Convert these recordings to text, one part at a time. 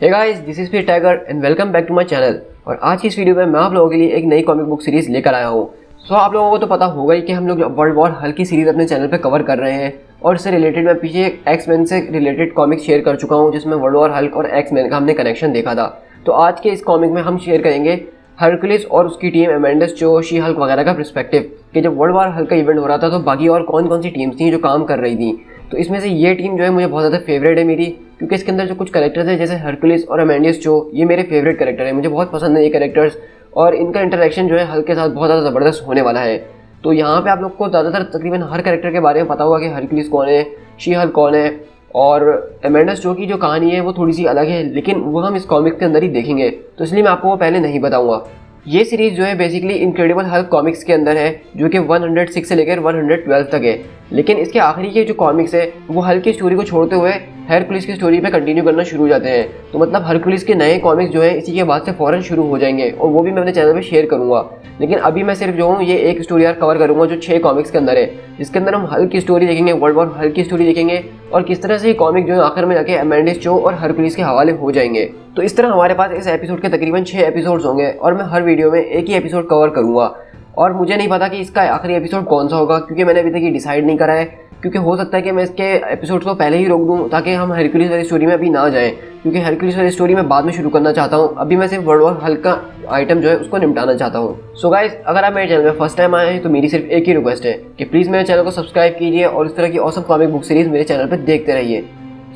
Hey guys, this is फिर Tiger and welcome back to my channel. और आज की इस वीडियो में मैं आप लोगों के लिए एक नई कॉमिक बुक सीरीज लेकर आया हूँ। सो आप लोगों को तो पता होगा ही कि हम लोग वर्ल्ड वॉर हल्क की सीरीज अपने चैनल पे कवर कर रहे हैं और इससे रिलेटेड मैं पीछे एक्स-मैन से रिलेटेड कॉमिक शेयर कर चुका हूँ जिसमें वर्ल्ड वॉर हल्क और एक्स-मैन का हमने कनेक्शन देखा था। तो आज के इस कॉमिक में हम शेयर करेंगे हरक्यूलिस और उसकी टीम अमेंडस जो शी हल्क वगैरह का पर्सपेक्टिव कि जब वर्ल्ड वॉर हल्क का इवेंट हो रहा था तो बाकी और कौन कौन सी टीम्स थी जो काम कर रही थी। तो इसमें से ये टीम जो है मुझे बहुत ज़्यादा फेवरेट है मेरी, क्योंकि इसके अंदर जो कुछ कैरेक्टर्स हैं जैसे हरक्यूलिस और अमेंडस जो ये मेरे फेवरेट कैरेक्टर है, मुझे बहुत पसंद है ये कैरेक्टर्स और इनका इंटरेक्शन जो है हल्क के साथ बहुत ज़्यादा ज़बरदस्त होने वाला है। तो यहाँ पे आप लोग को ज़्यादातर तकरीबन हर कैरेक्टर के बारे में पता होगा कि हरक्यूलिस कौन है, शी हल्क कौन है और अमेंडस जो की जो कहानी है वो थोड़ी सी अलग है, लेकिन वो हम इस कॉमिक के अंदर ही देखेंगे तो इसलिए मैं आपको वो पहले नहीं बताऊंगा। ये सीरीज़ जो है बेसिकली इनक्रेडिबल हल्क कॉमिक्स के अंदर है जो कि 106 से लेकर 112 तक है, लेकिन इसके आखिरी के जो कॉमिक्स है वो हल्क की स्टोरी को छोड़ते हुए हरक्यूलिस की स्टोरी पे कंटिन्यू करना शुरू हो जाते हैं। तो मतलब हरक्यूलिस के नए कॉमिक्स जो है इसी के बाद से फ़ौरन शुरू हो जाएंगे और वो भी मैं अपने चैनल पे शेयर करूँगा। लेकिन अभी मैं सिर्फ जो हूँ ये एक स्टोरी आर्क कवर करूँगा जो 6 कॉमिक्स के अंदर है, जिसके अंदर हम हल्क की स्टोरी देखेंगे, वर्ल्ड वॉर हल्क की स्टोरी देखेंगे और किस तरह से ये कॉमिक जो है आखिर में जाके अमेंडस जो और हरक्यूलिस के हवाले हो जाएंगे। तो इस तरह हमारे पास इस एपिसोड के तकरीबन 6 एपिसोड्स होंगे और मैं हर वीडियो में एक ही एपिसोड कवर करूँगा। और मुझे नहीं पता कि इसका आखिरी एपिसोड कौन सा होगा, क्योंकि मैंने अभी तक ये डिसाइड नहीं करा है, क्योंकि हो सकता है कि मैं इसके एपिसोड्स को पहले ही रोक दूं ताकि हम हरक्यूलिस वाली स्टोरी में अभी ना जाएं, क्योंकि हरक्यूलिस वाली स्टोरी मैं बाद में शुरू करना चाहता हूं। अभी मैं सिर्फ वर्ल्ड वॉर हल्क का आइटम जो है उसको निपटाना चाहता हूं। सो गाइस, अगर आप मेरे चैनल में फर्स्ट टाइम आए हैं तो मेरी सिर्फ एक ही रिक्वेस्ट है कि प्लीज़ मेरे चैनल को सब्सक्राइब कीजिए और इस तरह की ऑसम कॉमिक बुक सीरीज़ मेरे चैनल पर देखते रहिए।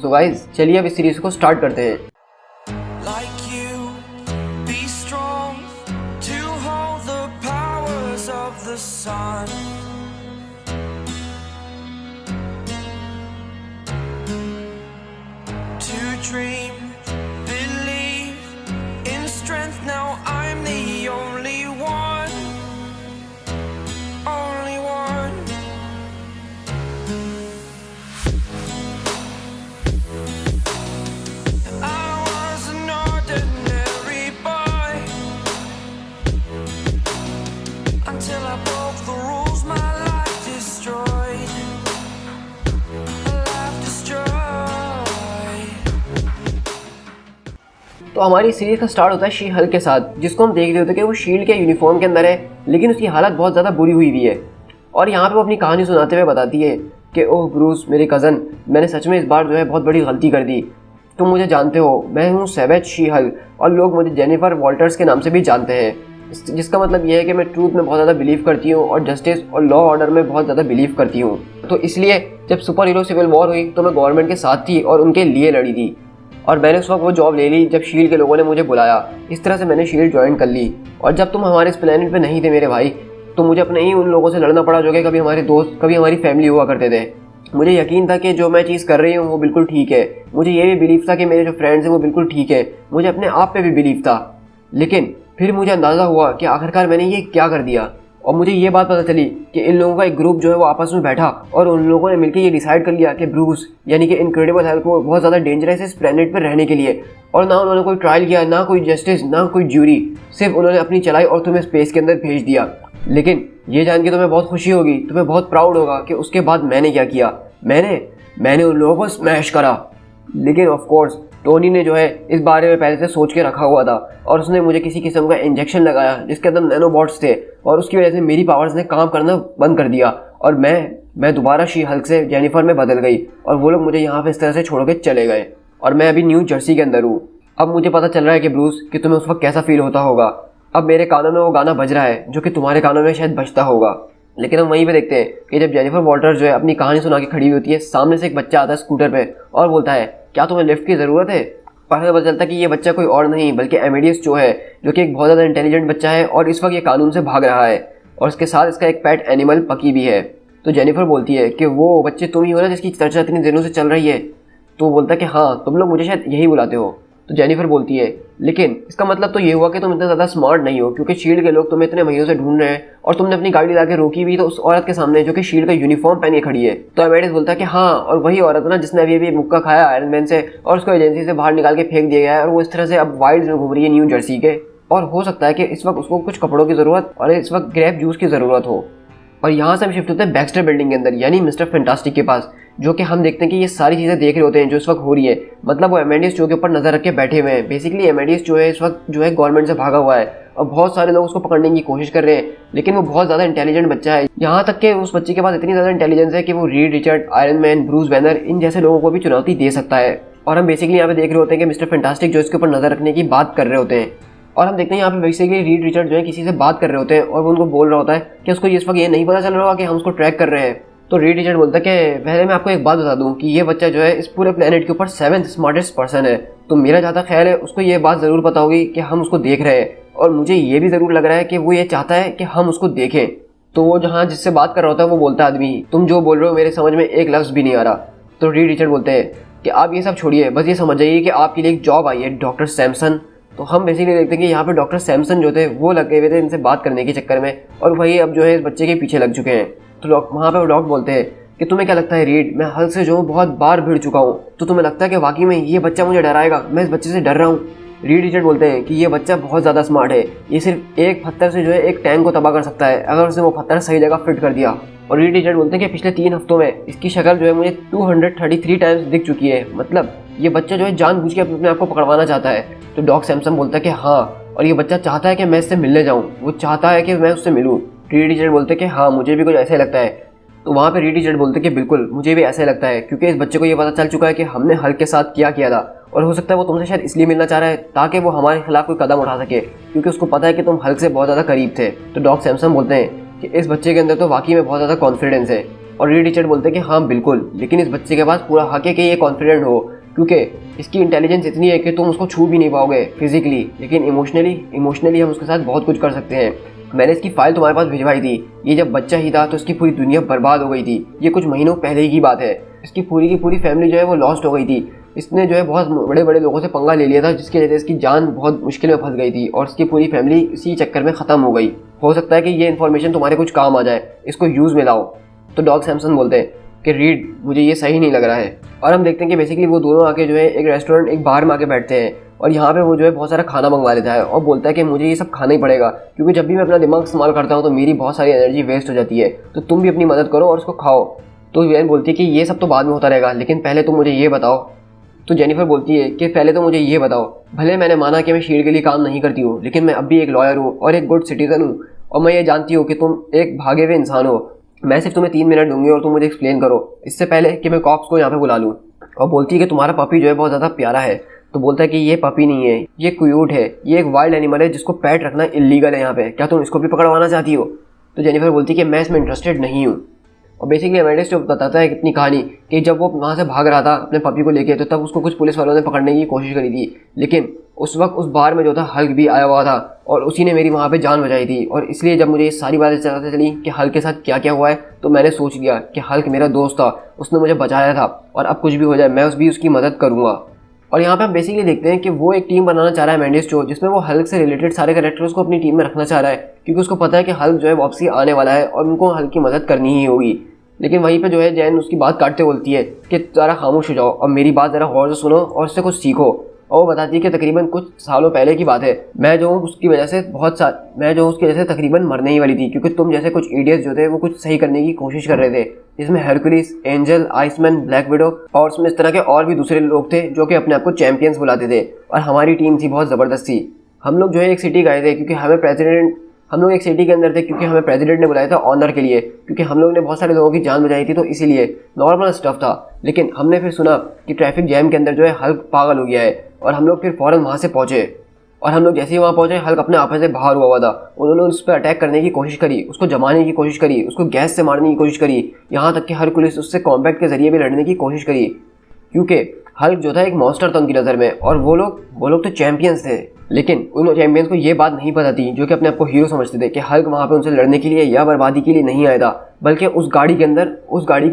सो गाइस, चलिए अब इस सीरीज़ को स्टार्ट करते हैं। Dream, believe in strength. Now I'm the only one, only one. I was an ordinary boy until I broke the rules. My life destroyed. तो हमारी सीरीज़ का स्टार्ट होता है शी हल्क के साथ, जिसको हम देख रहे होते हैं कि वो शील्ड के यूनिफॉर्म के अंदर है, लेकिन उसकी हालत बहुत ज़्यादा बुरी हुई है। और यहाँ पे वो अपनी कहानी सुनाते हुए बताती है कि ओह ब्रूस, मेरे कज़न, मैंने सच में इस बार जो है बहुत बड़ी गलती कर दी। तुम मुझे जानते हो, मैं हूँ सैवेज शी हल्क और लोग मुझे जेनिफर वॉल्टर्स के नाम से भी जानते हैं, जिसका मतलब ये है कि मैं ट्रूथ में बहुत ज़्यादा बिलीव करती हूँ और जस्टिस और लॉ ऑर्डर में बहुत ज़्यादा बिलीव करती हूँ। तो इसलिए जब सुपर हीरो सिविल वॉर हुई तो मैं गवर्नमेंट के साथ थी और उनके लिए लड़ी थी और मैंने उस वक्त वो जॉब ले ली जब शील्ड के लोगों ने मुझे बुलाया। इस तरह से मैंने शील्ड ज्वाइन कर ली और जब तुम हमारे इस प्लेनेट पे नहीं थे मेरे भाई, तो मुझे अपने ही उन लोगों से लड़ना पड़ा जो कि कभी हमारे दोस्त, कभी हमारी फैमिली हुआ करते थे। मुझे यकीन था कि जो मैं चीज़ कर रही हूँ वो बिल्कुल ठीक है, मुझे ये भी बिलीव था कि मेरे जो फ्रेंड्स हैं वो बिल्कुल ठीक है, मुझे अपने आप पे भी बिलीव था। लेकिन फिर मुझे अंदाज़ा हुआ कि आखिरकार मैंने ये क्या कर दिया और मुझे ये बात पता चली कि इन लोगों का एक ग्रुप जो है वो आपस में बैठा और उन लोगों ने मिलकर ये डिसाइड कर लिया कि ब्रूस यानी कि इनक्रेडिबल हल्क को बहुत ज़्यादा डेंजरस है इस प्लेनेट पर रहने के लिए। और ना उन्होंने कोई ट्रायल किया, ना कोई जस्टिस, ना कोई ज्यूरी, सिर्फ उन्होंने अपनी चलाई और तुम्हें स्पेस के अंदर भेज दिया। लेकिन ये जान के तुम्हें बहुत खुशी होगी, तुम्हें बहुत प्राउड होगा कि उसके बाद मैंने क्या किया। मैंने उन लोगों को स्मैश करा। लेकिन ऑफ कोर्स टोनी ने जो है इस बारे में पहले से सोच के रखा हुआ था और उसने मुझे किसी किस्म का इंजेक्शन लगाया जिसके अंदर नैनोबॉट्स थे और उसकी वजह से मेरी पावर्स ने काम करना बंद कर दिया और मैं दोबारा शी हल्क से जेनिफर में बदल गई और वो लोग मुझे यहाँ पे इस तरह से छोड़ के चले गए और मैं अभी न्यू जर्सी के अंदर हूँ। अब मुझे पता चल रहा है कि ब्रूस कि तुम्हें उस वक्त कैसा फील होता होगा। अब मेरे कानों में वो गाना बज रहा है जो कि तुम्हारे कानों में शायद बजता होगा। लेकिन हम वहीं पे देखते हैं कि जब जेनिफर वॉल्टर्स जो है अपनी कहानी सुना के खड़ी होती है, सामने से एक बच्चा आता है स्कूटर पे और बोलता है क्या तुम्हें लिफ्ट की ज़रूरत है। पता चलता है कि ये बच्चा कोई और नहीं बल्कि अमेंडस जो है, जो कि एक बहुत ज़्यादा इंटेलिजेंट बच्चा है और इस वक्त ये कानून से भाग रहा है और इसके साथ इसका एक पेट एनिमल पकी भी है। तो जेनिफर बोलती है कि वो बच्चे तुम ही हो ना जिसकी चर्चा इतनी दिनों से चल रही है। तो वो बोलता है कि हाँ, तुम लोग मुझे शायद यही बुलाते हो। तो जेनिफर बोलती है लेकिन इसका मतलब तो ये हुआ कि तुम इतना ज़्यादा स्मार्ट नहीं हो, क्योंकि शील्ड के लोग तुम्हें इतने महीनों से ढूंढ रहे हैं और तुमने अपनी गाड़ी ला के रोकी भी तो उस औरत के सामने जो कि शील्ड का यूनिफॉर्म पहने खड़ी है। तो अमेंडस बोलता है कि हाँ, और वही औरत ना जिसने अभी मुक्का खाया आयरन मैन से और उसको एजेंसी से बाहर निकाल के फेंक दिया गया है और वो इस तरह से अब वाइल्ड्स में घूम रही है न्यू जर्सी के। और हो सकता है कि इस वक्त उसको कुछ कपड़ों की ज़रूरत और इस वक्त ग्रेप जूस की ज़रूरत हो। और यहाँ से हम शिफ्ट होते हैं बैक्स्टर बिल्डिंग के अंदर, यानी मिस्टर फैंटास्टिक के पास, जो कि हम देखते हैं कि ये सारी चीज़ें देख रहे होते हैं जो इस वक्त हो रही है। मतलब वो एमेडियस चो के ऊपर नजर रख के बैठे हुए हैं। बेसिकली एमेडियस चो है इस वक्त जो है गवर्नमेंट से भागा हुआ है और बहुत सारे लोग उसको पकड़ने की कोशिश कर रहे हैं, लेकिन वो बहुत ज़्यादा इंटेलिजेंट बच्चा है। यहाँ तक कि उस बच्चे के पास इतनी ज़्यादा इंटेलिजेंस है कि वो Reed Richard, Iron Man, Bruce Banner इन जैसे लोगों को भी चुनौती दे सकता है। और हम बेसिकली यहाँ पे देख रहे होते हैं कि मिस्टर फैंटास्टिक जो इसके ऊपर नजर रखने की बात कर रहे होते हैं। और हम देखते हैं यहाँ पे बेसिकली रीड रिचर्ड जो है किसी से बात कर रहे होते हैं और वो उनको बोल रहा होता है कि उसको इस वक्त ये नहीं पता चल रहा कि हम उसको ट्रैक कर रहे हैं। तो रीड रिचर्ड बोलता है कि पहले मैं आपको एक बात बता दूं कि ये बच्चा जो है इस पूरे प्लेनेट के ऊपर 7th स्मार्टेस्ट पर्सन है। तो मेरा जहाँ तक ख्याल है उसको ये बात ज़रूर पता होगी कि हम उसको देख रहे हैं, और मुझे ये भी ज़रूर लग रहा है कि वो ये चाहता है कि हम उसको देखें। तो वो जहाँ जिससे बात कर रहा होता है वो बोलता है आदमी, तुम जो बोल रहे हो मेरे समझ में एक लफ्ज़ भी नहीं आ रहा। तो रीड रिचर्ड बोलते हैं कि आप ये सब छोड़िए, बस ये समझ जाइए कि आपके लिए एक जॉब आई है, डॉक्टर सैमसन। तो हम बेसिकली देखते हैं कि यहाँ पे डॉक्टर सैमसन जो थे वो लगे हुए थे इनसे बात करने के चक्कर में, और वही अब जो है इस बच्चे के पीछे लग चुके हैं। तो वहाँ पे वो डॉक्टर बोलते हैं कि तुम्हें क्या लगता है रीड, मैं हल्क से जो हूँ बहुत बार भिड़ चुका हूँ, तो तुम्हें लगता है कि वाकई में ये बच्चा मुझे डराएगा, मैं इस बच्चे से डर रहा हूँ। रीड रिचर्ड बोलते हैं कि ये बच्चा बहुत ज़्यादा स्मार्ट है, ये सिर्फ एक पत्थर से जो है एक टैंक को तबाह कर सकता है अगर उसने वो पत्थर सही जगह फिट कर दिया। और रीड रिचर्ड बोलते हैं कि पिछले 3 हफ्तों में इसकी शक्ल जो है मुझे 233 टाइम्स दिख चुकी है, मतलब ये बच्चा जो है जानबूझ के अपने आप को पकड़वाना चाहता है। तो डॉक सैमसन बोलता है कि हाँ, और ये बच्चा चाहता है कि मैं इससे मिलने जाऊँ, वो चाहता है कि मैं उससे मिलूँ। रीड रिचर्ड बोलते हैं कि हाँ मुझे भी कुछ ऐसा ही लगता है। तो वहाँ पे रीड रिचर्ड बोलते हैं कि बिल्कुल मुझे भी ऐसा ही लगता है, क्योंकि इस बच्चे को ये पता चल चुका है कि हमने हल्क के साथ क्या किया था, और हो सकता है वो तुमसे शायद इसलिए मिलना चाह रहा है ताकि वो हमारे खिलाफ कोई कदम उठा सके, क्योंकि उसको पता है कि तुम हल्क से बहुत ज़्यादा करीब थे। तो डॉक सैमसन बोलते हैं कि इस बच्चे के अंदर तो वाकई में बहुत ज़्यादा कॉन्फिडेंस है। और रीड रिचर्ड बोलते हैं कि हाँ बिल्कुल, लेकिन इस बच्चे के पास पूरा हक है कि ये कॉन्फिडेंट हो, क्योंकि इसकी इंटेलिजेंस इतनी है कि तुम उसको छू भी नहीं पाओगे फिजिकली, लेकिन इमोशनली हम उसके साथ बहुत कुछ कर सकते हैं। मैंने इसकी फाइल तुम्हारे पास भिजवाई थी, ये जब बच्चा ही था तो इसकी पूरी दुनिया बर्बाद हो गई थी, ये कुछ महीनों पहले की बात है। इसकी पूरी की पूरी फैमिली जो है वो लॉस्ट हो गई थी। इसने जो है बहुत बड़े बड़े लोगों से पंगा ले लिया था, जिसकी वजह से इसकी जान बहुत मुश्किल में फंस गई थी और इसकी पूरी फैमिली इसी चक्कर में ख़त्म हो गई। हो सकता है कि ये इन्फॉर्मेशन तुम्हारे कुछ काम आ जाए, इसको यूज़ में लाओ। तो डॉक सैमसन बोलते हैं कि रीड मुझे ये सही नहीं लग रहा है। और हम देखते हैं कि बेसिकली वो दोनों आके जो है एक रेस्टोरेंट, एक बार में आके बैठते हैं, और यहाँ पे वो जो है बहुत सारा खाना मंगवा लेता है और बोलता है कि मुझे ये सब खाना ही पड़ेगा, क्योंकि जब भी मैं अपना दिमाग इस्तेमाल करता हूँ तो मेरी बहुत सारी एनर्जी वेस्ट हो जाती है, तो तुम भी अपनी मदद करो और उसको खाओ। तो वेन बोलती है कि ये सब तो बाद में होता रहेगा, लेकिन पहले तुम मुझे ये बताओ। तो जेनिफर बोलती है कि पहले तो मुझे ये बताओ, भले मैंने माना कि मैं शील्ड के लिए काम नहीं करती हूँ, लेकिन मैं अब भी एक लॉयर हूँ और एक गुड सिटीजन हूँ, और मैं ये जानती हूँ कि तुम एक भागे हुए इंसान हो। मैं सिर्फ तुम्हें 3 मिनट दूंगी और तुम मुझे एक्सप्लेन करो, इससे पहले कि मैं कॉप्स को यहाँ पे बुला लूँ। और बोलती है कि तुम्हारा पपी जो है बहुत ज़्यादा प्यारा है। तो बोलता है कि ये पपी नहीं है, ये क्यूट है, ये एक वाइल्ड एनिमल है जिसको पेट रखना इलीगल है यहाँ पे, क्या तुम इसको भी पकड़वाना चाहती हो? तो जेनिफर बोलती है कि मैं इसमें इंटरेस्टेड नहीं हूँ। और बेसिकली एमेडियस जो बताता है कितनी कहानी कि जब वो वहाँ से भाग रहा था अपने पपी को लेके, तो तब उसको कुछ पुलिस वालों ने पकड़ने की कोशिश करी थी, लेकिन उस वक्त उस बार में जो था हल्क भी आया हुआ था और उसी ने मेरी वहाँ पे जान बचाई थी। और इसलिए जब मुझे ये सारी बातें पता चली कि हल्क के साथ क्या क्या हुआ है, तो मैंने सोच लिया कि हल्क मेरा दोस्त था, उसने मुझे बचाया था, और अब कुछ भी हो जाए मैं भी उसकी मदद करूँगा। और यहाँ पे हम बेसिकली देखते हैं कि वो एक टीम बनाना चाह रहा है एमेडियस चो, जिसमें वो हल्क से रिलेटेड सारे कैरेक्टर्स को अपनी टीम में रखना चाह रहा है, क्योंकि उसको पता है कि हल्क जो है वापसी आने वाला है और उनको हल्क की मदद करनी ही होगी। लेकिन वहीं पे जो है जैन उसकी बात काटते बोलती है कि ज़रा खामोश हो जाओ और मेरी बात ज़रा गौर से सुनो और उससे कुछ सीखो। और वो बताती है कि तकरीबन कुछ सालों पहले की बात है, मैं जो हूँ उसकी वजह से तकरीबन मरने ही वाली थी, क्योंकि तुम जैसे कुछ इडियट्स जो थे वो कुछ सही करने की कोशिश कर रहे थे, जिसमें Hercules, angel, Iceman, black window और उसमें इस तरह के और भी दूसरे लोग थे जो कि अपने आप को चैंपियंस बुलाते थे। और हमारी टीम थी बहुत ज़बरदस्त थी। हम लोग जो है एक सिटी गए थे क्योंकि हम लोग एक सिटी के अंदर थे क्योंकि हमें प्रेसिडेंट ने बुलाया था ऑनर के लिए, क्योंकि हम लोग ने बहुत सारे लोगों की जान बचाई थी, तो इसीलिए नॉर्मल स्टफ था। लेकिन हमने फिर सुना कि ट्रैफिक जैम के अंदर जो है हल्क पागल हो गया है, और हम लोग फिर फ़ौरन वहाँ से पहुँचे। और हम लोग जैसे ही वहाँ पहुँचे, हल्क अपने आप से बाहर हुआ था। उन्होंने उस पर अटैक करने की कोशिश करी, उसको जमाने की कोशिश करी, उसको गैस से मारने की कोशिश करी, यहाँ तक कि हरकुलिस उससे कॉम्बैट के जरिए भी लड़ने की कोशिश करी, क्योंकि हल्क जो था एक मॉन्स्टर था उनकी नज़र में, और वो लोग तो चैंपियंस थे। लेकिन उन चैंपियंस को ये बात नहीं पता थी, जो कि अपने आप को हीरो समझते थे, कि हल्क वहाँ पे उनसे लड़ने के लिए या बर्बादी के लिए नहीं आया था, बल्कि उस गाड़ी के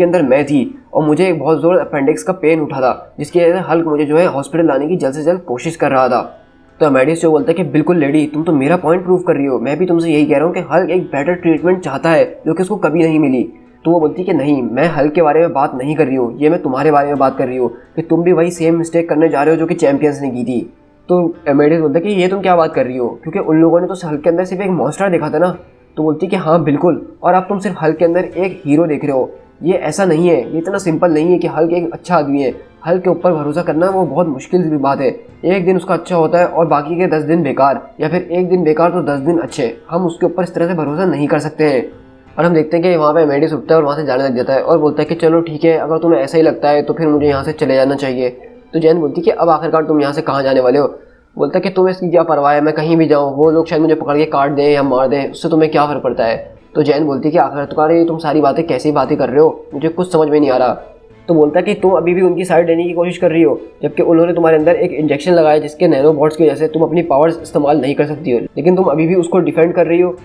अंदर मैं थी और मुझे एक बहुत ज़ोर अपेंडिक्स का पेन उठा था, जिसकी वजह से हल्क मुझे जो है हॉस्पिटल लाने की जल्द से जल्द कोशिश कर रहा था। तो एमेडियस जो बोलता है कि बिल्कुल लेडी, तुम तो मेरा पॉइंट प्रूव कर रही हो, मैं भी तुमसे यही कह रहा हूँ कि हल्क एक बेटर ट्रीटमेंट चाहता है जो कि उसको कभी नहीं मिली। तो वो बोलती कि नहीं, मैं हल्क के बारे में बात नहीं कर रही हूँ, ये मैं तुम्हारे बारे में बात कर रही हूँ कि तुम भी वही सेम मिस्टेक करने जा रहे हो जो कि चैंपियंस ने की थी। तो एमेडियस बोलता है कि ये तुम क्या बात कर रही हो, क्योंकि उन लोगों ने तो हल्क के अंदर सिर्फ एक मॉन्स्टर देखा था ना, तो बोलती है कि हाँ बिल्कुल, और अब तुम सिर्फ हल्क के अंदर एक हीरो देख रहे हो, ये ऐसा नहीं है, ये इतना सिंपल नहीं है कि हल्क एक अच्छा आदमी है। हल्क के ऊपर भरोसा करना वो बहुत मुश्किल की बात है। एक दिन उसका अच्छा होता है और बाकी के 10 दिन बेकार, या फिर एक दिन बेकार तो 10 दिन अच्छे। हम उसके ऊपर इस तरह से भरोसा नहीं कर सकते हैं। और हम देखते हैं कि वहाँ पे अमेडियस उठता है और वहाँ से जाने लग जाता है और बोलता है कि चलो ठीक है, अगर तुम्हें ऐसा ही लगता है तो फिर मुझे यहाँ से चले जाना चाहिए। तो जैन बोलती है कि अब आखिरकार तुम यहाँ से कहाँ जाने वाले हो। बोलता है कि तुम्हें इसकी क्या परवाह है, मैं कहीं भी जाऊँ, वो लोग शायद मुझे पकड़ के काट दें या मार दें, उससे तुम्हें क्या फ़र्क पड़ता है। तो जैन बोलती है कि आखिरकार ये तुम सारी बातें कैसी बातें कर रहे हो, मुझे कुछ समझ में नहीं आ रहा। तो बोलता है कि तुम अभी भी उनकी साइड लेने की कोशिश कर रही हो, जबकि उन्होंने तुम्हारे अंदर एक इंजेक्शन लगाया जिसके नैनोबॉट्स की वजह से तुम अपनी पावर्स इस्तेमाल नहीं कर सकती हो, लेकिन तुम अभी भी उसको डिफेंड कर रही हो।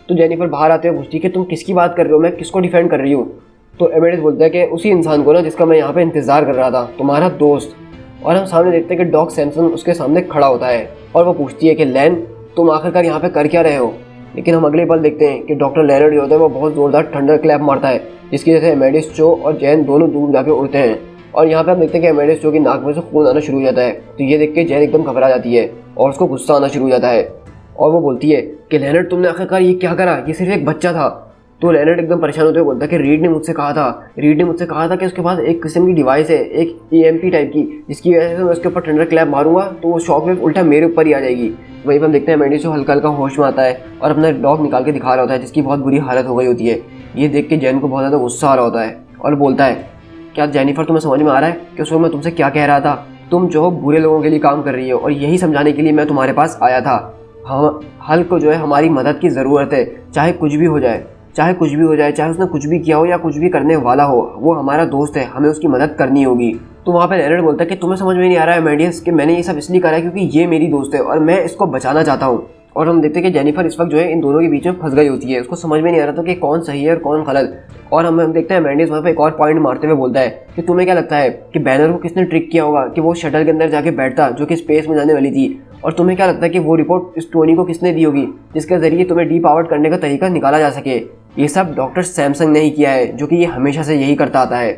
तो जेनिफर बाहर आते हुए पूछती है कि तुम किसकी बात कर रहे हो, मैं किसको डिफेंड कर रही हूँ। तो एमेडियस बोलता है कि उसी इंसान को ना जिसका मैं यहाँ पे इंतजार कर रहा था, तुम्हारा दोस्त। और हम सामने देखते हैं कि डॉक सैमसन उसके सामने खड़ा होता है और वो पूछती है कि लैन, तुम आखिरकार यहाँ पे कर क्या रहे हो। लेकिन हम अगले पल देखते हैं कि डॉक्टर लेनर्ड जो होता है वो बहुत ज़ोरदार थंडर क्लैप मारता है, जिसकी वजह से एमेडियस चो और जैन दोनों दूर जाके उड़ते हैं। और यहाँ पे हम देखते हैं कि एमेडियस चो की नाक में से खून आना शुरू हो जाता है। तो ये देख के जैन एकदम घबरा जाती है और उसको गुस्सा आना शुरू हो जाता है और वो बोलती है कि लेनर्ड, तुमने आखिरकार ये क्या करा, ये सिर्फ एक बच्चा था। तो लेनर्ड एकदम परेशान होते हुए बोलता है कि रीड ने मुझसे कहा था कि उसके पास एक किस्म की डिवाइस है, एक EMP टाइप की, जिसकी वजह से मैं उसके ऊपर थंडर क्लैप मारूंगा तो वो शॉक वेव उल्टा मेरे ऊपर ही आ जाएगी। वहीं पर हम देखते हैं एमेडियस हल्का हल्का होश में आता है और अपना डॉग निकाल के दिखा रहा होता है, जिसकी बहुत बुरी हालत हो गई होती है। ये देख के जैन को बहुत ज़्यादा गुस्सा आ रहा होता है और बोलता है, क्या जेनिफर तुम्हें समझ में आ रहा है कि उस वक्त मैं तुमसे क्या कह रहा था? तुम जो बुरे लोगों के लिए काम कर रही हो और यही समझाने के लिए मैं तुम्हारे पास आया था। हम हल्क को जो है हमारी मदद की ज़रूरत है, चाहे कुछ भी हो जाए, चाहे उसने कुछ भी किया हो या कुछ भी करने वाला हो, वो हमारा दोस्त है, हमें उसकी मदद करनी होगी। तो वहाँ पे लेनर्ड बोलता है कि तुम्हें समझ में नहीं आ रहा है एमेडियस कि मैंने ये सब इसलिए करा है क्योंकि ये मेरी दोस्त है और मैं इसको बचाना चाहता हूँ। और हम देखते हैं कि जेनिफर इस वक्त जो है इन दोनों के बीच में फंस गई होती है, उसको समझ में नहीं आ रहा था कि कौन सही है और कौन गलत। और हम देखते हैं एमेडियस वहाँ पे एक और पॉइंट मारते हुए बोलता है कि तुम्हें क्या लगता है कि बैनर को किसने ट्रिक किया होगा कि वो शटल के अंदर जाके बैठता जो कि स्पेस में जाने वाली थी, और तुम्हें क्या लगता है कि वो रिपोर्ट इस टोनी को किसने दी होगी जिसके ज़रिए तुम्हें डीपावर्ड करने का तरीका निकाला जा सके। ये सब डॉक्टर सैमसंग ने ही किया है, जो कि ये हमेशा से यही करता आता है।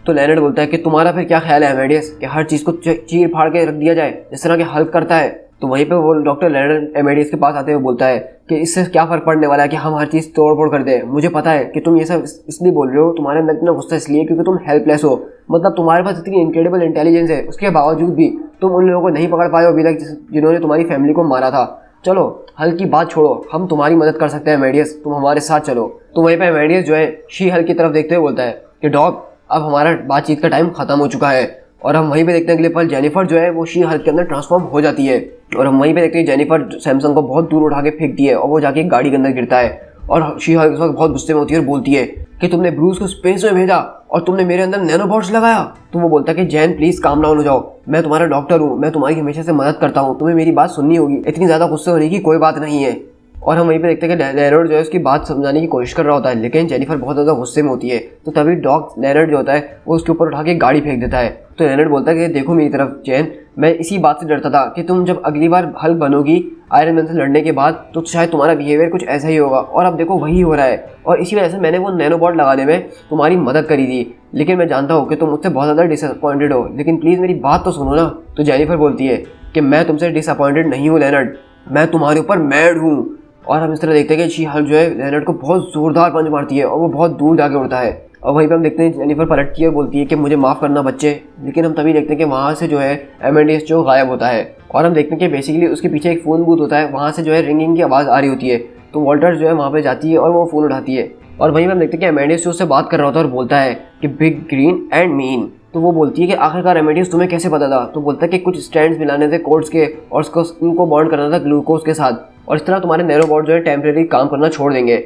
तो लेनर्ड बोलता है कि तुम्हारा फिर क्या ख्याल है एमेडियस कि हर चीज़ को चीर फाड़ के रख दिया जाए जिस तरह के हल्क करता है। तो वहीं पे वो डॉक्टर लेनर्ड एमेडियस के पास आते हुए बोलता है कि इससे क्या फ़र्क पड़ने वाला है कि हम हर चीज़ तोड़ फोड़ कर दें। मुझे पता है कि तुम ये सब इसलिए बोल रहे हो, तुम्हारे अंदर इतना गुस्सा इसलिए क्योंकि तुम हेल्पलेस हो, मतलब तुम्हारे पास इतनी इनक्रेडिबल इंटेलिजेंस है, उसके बावजूद भी तुम उन लोगों को नहीं पकड़ पाए हो अभी तक जिन्होंने तुम्हारी फैमिली को मारा था। चलो हल्क की बात छोड़ो, हम तुम्हारी मदद कर सकते हैं एमेडियस, तुम हमारे साथ चलो। तो वहीं पे एमेडियस जो है शी हल्क की तरफ देखते हुए बोलता है कि डॉग, अब हमारा बातचीत का टाइम खत्म हो चुका है। और हम वहीं पे देखते हैं अगले पल जेनिफर जो है वो शी हल्क के अंदर ट्रांसफॉर्म हो जाती है और हम वहीं पे देखते हैं जेनिफर सैमसंग को बहुत दूर उठा के फेंकती है और वो जाके गाड़ी के अंदर गिरता है। और शी हल्क उस वक्त बहुत गुस्से में होती है और बोलती है कि तुमने ब्रूस को स्पेस में भेजा और तुमने मेरे अंदर नैनोबॉट्स लगाया। तो वो बोलता है कि जैन प्लीज़ काम डाउन हो जाओ, मैं तुम्हारा डॉक्टर हूँ, मैं तुम्हारी हमेशा से मदद करता हूँ, तुम्हें मेरी बात सुननी होगी, इतनी ज़्यादा गुस्से होने की कोई बात नहीं है। और हम वहीं पे देखते हैं कि लेनर्ड जो है उसकी बात समझाने की कोशिश कर रहा होता है, लेकिन जेनिफर बहुत ज़्यादा गुस्से में होती है। तो तभी डॉग लेनर्ड जो होता है वो उसके ऊपर उठा के गाड़ी फेंक देता है। तो लेनर्ड बोलता है कि देखो मेरी तरफ जैन, मैं इसी बात से डरता था कि तुम जब अगली बार हल्क बनोगी आयरन मैन से लड़ने के बाद तो शायद तुम्हारा बिहेवियर कुछ ऐसा ही होगा, और अब देखो वही हो रहा है। और इसी वजह से मैंने वो नैनोबॉट लगाने में तुम्हारी मदद करी थी, लेकिन मैं जानता हूँ कि तुम मुझसे बहुत ज़्यादा डिसअपॉइंटेड हो, लेकिन प्लीज़ मेरी बात तो सुनो ना। तो जेनिफर बोलती है कि मैं तुमसे डिसअपॉइंटेड नहीं हूँ लेनर्ड, मैं तुम्हारे ऊपर मैड हूँ। और हम इस तरह देखते हैं कि शी हल्क जो है लेनर्ड को बहुत ज़ोरदार पंच मारती है और वो बहुत दूर जाके उड़ता है। और वहीं पे हम देखते हैं जेनिफर पलटती है और बोलती है कि मुझे माफ़ करना बच्चे, लेकिन हम तभी देखते हैं कि वहाँ से जो है एमेडियस जो गायब होता है और हम देखते हैं कि बेसिकली उसके पीछे एक फ़ोन बूथ होता है, वहाँ से जो है रिंगिंग की आवाज़ आ रही होती है। तो वॉल्टर जो है वहाँ पर जाती है और वो फ़ोन उठाती है और वहीं पर हम देखते हैं कि एमेडियस जो उससे बात कर रहा होता है और बोलता है कि बिग ग्रीन एंड मीन। तो वो बोलती है कि आखिरकार एमेडियस तुम्हें कैसे पता था? तो बोलता है कि कुछ स्टैंड्स मिलाने थे कोड्स के और उनको बॉन्ड करना था ग्लूकोज के साथ, और इस तरह तुम्हारे नैनोबॉट जो है टेम्परेरी काम करना छोड़ देंगे।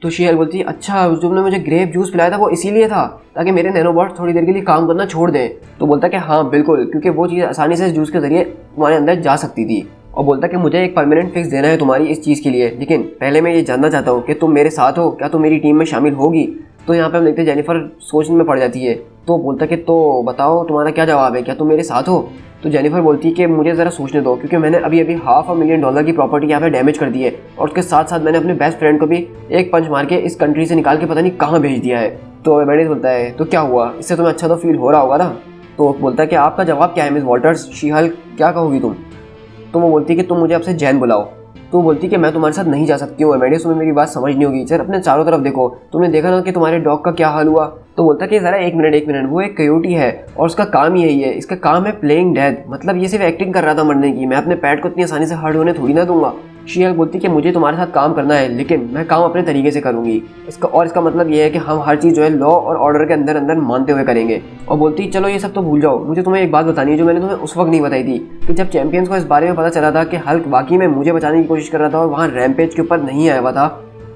तो शी हल्क बोलती है अच्छा, तुमने मुझे ग्रेप जूस पिलाया था वो इसीलिए था ताकि मेरे नैनोबॉट थोड़ी देर के लिए काम करना छोड़ दें। तो बोलता है कि हाँ बिल्कुल, क्योंकि वो चीज़ आसानी से इस जूस के जरिए तुम्हारे अंदर जा सकती थी। और बोलता है कि मुझे एक परमानेंट फिक्स देना है तुम्हारी इस चीज़ के लिए, लेकिन पहले मैं ये जानना चाहता हूँ कि तुम मेरे साथ हो, क्या तुम मेरी टीम में शामिल होगी? तो यहाँ पे हम देखते हैं जेनिफर सोचने में पड़ जाती है। तो बोलता है कि तो बताओ तुम्हारा क्या जवाब है, क्या तुम मेरे साथ हो? तो जेनिफर बोलती है कि मुझे ज़रा सोचने दो, क्योंकि मैंने अभी $500,000 की प्रॉपर्टी यहाँ पे डैमेज कर दी है और उसके साथ साथ मैंने अपने बेस्ट फ्रेंड को भी एक पंच मार के इस कंट्री से निकाल के पता नहीं कहाँ भेज दिया है। तो एमेडियस बोलता है तो क्या हुआ, इससे तुम्हें अच्छा तो फील हो रहा होगा ना? तो बोलता है कि आपका जवाब क्या है मिस वॉल्टर्स, शी हल्क क्या कहोगी तुम? तो वो बोलती है कि तुम मुझे आपसे जैन बुलाओ। तो बोलती कि मैं तुम्हारे साथ नहीं जा सकती हूँ एमेडियस, तुम्हें मेरी बात समझ नहीं होगी। सर अपने चारों तरफ देखो, तुमने देखा ना कि तुम्हारे डॉग का क्या हाल हुआ। तो बोलता कि ज़रा एक मिनट, वो एक कयोटी है और उसका काम ही यही है, इसका काम है प्लेइंग डेड, मतलब ये सिर्फ एक्टिंग कर रहा था मरने की, मैं अपने पैट को इतनी आसानी से हर्ट होने थोड़ी ना दूंगा। शी हल्क बोलती कि मुझे तुम्हारे साथ काम करना है, लेकिन मैं काम अपने तरीके से करूंगी। इसका मतलब ये है कि हम हर चीज़ जो है लॉ और ऑर्डर के अंदर अंदर मानते हुए करेंगे। और बोलती चलो ये सब तो भूल जाओ, मुझे तुम्हें एक बात बतानी है जो मैंने तुम्हें उस वक्त नहीं बताई थी, कि जब चैंपियंस को इस बारे में पता चला था कि हल्क वाकई में मुझे बचाने की कोशिश कर रहा था और वहाँ रैम्पेज के ऊपर नहीं आया हुआ था,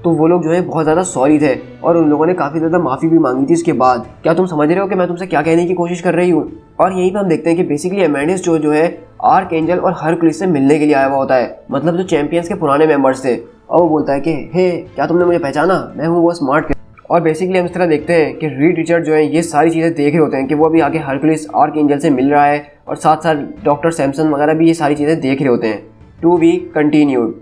तो वो लोग जो है बहुत ज़्यादा सॉरी थे और उन लोगों ने काफ़ी ज़्यादा माफ़ी भी मांगी थी इसके बाद। क्या तुम समझ रहे हो कि मैं तुमसे क्या कहने की कोशिश कर रही हूँ? और यहीं पर हम देखते हैं कि बेसिकली अमेडियस जो है आर्क एंजल और हरक्यूलिस से मिलने के लिए आया हुआ होता है, मतलब जो चैंपियंस के पुराने मेंबर्स थे। और वो बोलता है कि हे क्या तुमने मुझे पहचाना, मैं हूँ वो स्मार्ट। और बेसिकली हम इस तरह देखते हैं कि रीड रिचर्ड जो है ये सारी चीज़ें देख रहे होते हैं कि वो अभी आगे हरक्यूलिस आर्क एंजल से मिल रहा है, और साथ साथ डॉक्टर सैमसन वगैरह भी ये सारी चीज़ें देख रहे होते हैं। To be continued.